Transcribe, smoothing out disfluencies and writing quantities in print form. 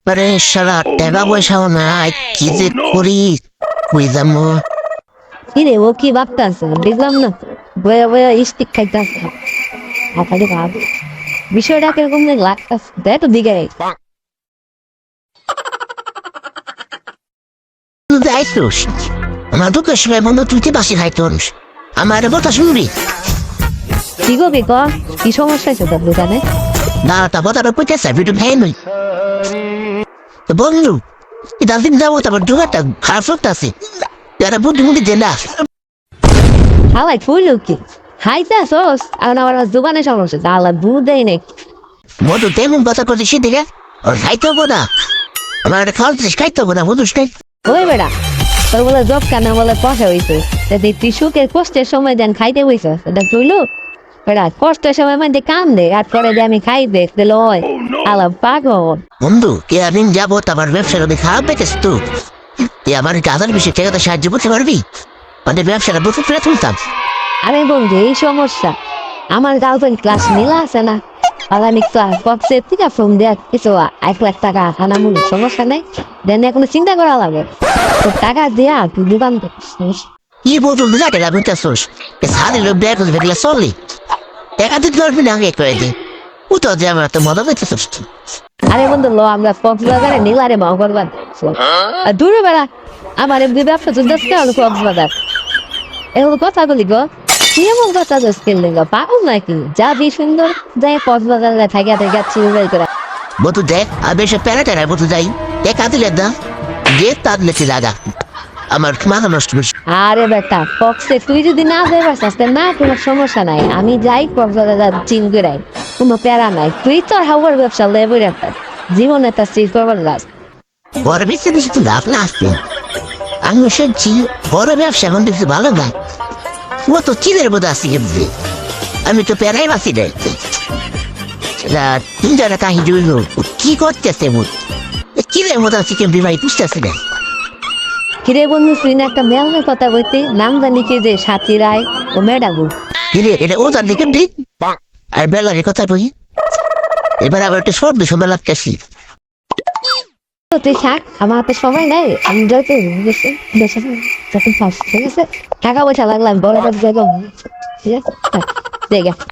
আরে সারা টাকা পয়সাও নাই, কি যে করি কই যাবো। কিরে ও কি ভাবতেছে দেখলাম না বয়া বয়া স্টিক খাইতেছে খালি ভাব বিষয়টা কিরকম লাগতেছে দেখ তো দিকে তুই যাইছোস আমার দুঃখের সময় বন্ধু তুই কি বাসি খাইতোস আমার কথা শুনবি কি করবি ক কি সমস্যা আছে তোর দোকানে না তা কথা কইতেছে ভিডিও ভাই নই তো বন্ধু এটা দিন যাবো তারপর জোগাড়টা খারাপ করতেছে যারা বুদ্ধি মুদ্ধি দে না হালাই ফুল কি খাইতেছস আর আমার দোকানে সমস্যা তাহলে দুধ দেয় নাকি মধু তেমন কথা করতে সে দেখে ওর খাইতে হবো না আমার একটা খাওয়াতে খাইতে হবো না বুঝুস নাই ওই বেড়া তোর বলে জব কেন বলে পয়সা হইছে তুই সুখের কষ্টের সময় দেন খাইতে হইছ এটা কইলো বেড়া কষ্টের সময় মানে কাম দে আর করে দে আমি খাই দে দিল হয় আলা পাগল বন্ধু কে আমি যাবো তোমার ব্যবসার আমি খারাপ পেতেছ তো তুই আমার গাদার বেশি টাকাতে সাহায্য করতে পারবি মানে ব্যবসাটা বুঝতে পেরে তুলতাম আরে বন্ধু এই সমস্যা আমার গার্লফ্রেন্ড ক্লাস মিলা আছে না আর আমি ক্লাস বক্সে থেকে ফোন দেয়া কিছু 1,00,000 টাকা আনা মূল সমস্যা নেই দেন কোনো চিন্তা করা লাগে তো টাকা দেয়া তুই দোকান করছিস কি বলতো বুঝা টাকা বুঝতেছোস সারি লোক ব্যয় করে ফেললে চললি টাকা দিতে পারবি না আগে করে দি ও তো যে আমার তো মজা পেতেছোস আরে বন্ধু লো আমরা কক্সবাজারে নীলারে মাও করবার আর দূরে বেড়া আমার এমনি ব্যবসা চলতেছে কেন কক্সবাজার এগুলো কথা বলি গো কি এমন কথা স্কিল গো পাগল নাকি যাবি সুন্দর যাই কক্সবাজারে থাকে চিল করে বতু দেখ আর বেশি প্যারা টেরা বতু যাই টাকা দিলে না যে তার লেখে লাগা আমার মাথা নষ্ট করছে আরে বেটা কক্সে তুই যদি না যাই পারছিস না কোনো সমস্যা নাই আমি যাই কক্সবাজার চিন করে কোনো প্যারা নাই তুই তোর হাওয়ার ব্যবসা লেবই রাখতে জীবনে তার চিল করবার গাছ বড় বেশি বেশি তো লাভ না আসবে আমি শুনছি বড় ব্যবসা এখন দেখছি ভালো না ও তো চিনের বোধ আসি এমনি আমি তো প্যারাই বাসি রে তিন জায়গা কাহি জুইল কি করতেছে মোট চিনের মতো আছি কেমনি ভাই বুঝতেছে না কিরে বন্ধু তুই না একটা মেলনের কথা বলতে নাম জানি কি যে সাথী রায় ও ম্যাডামু কিরে এটা ও জানি কেমনি আর বেলার কথা বলি এবার আবার একটা সব বিষয় বেলা কাশি তুই থাক আমার তো সময় নাই আমি যাইতে যখন ফার্স্ট ঠিক আছে টাকা পয়সা লাগলাম বড় বড় জায়গা ঠিক আছে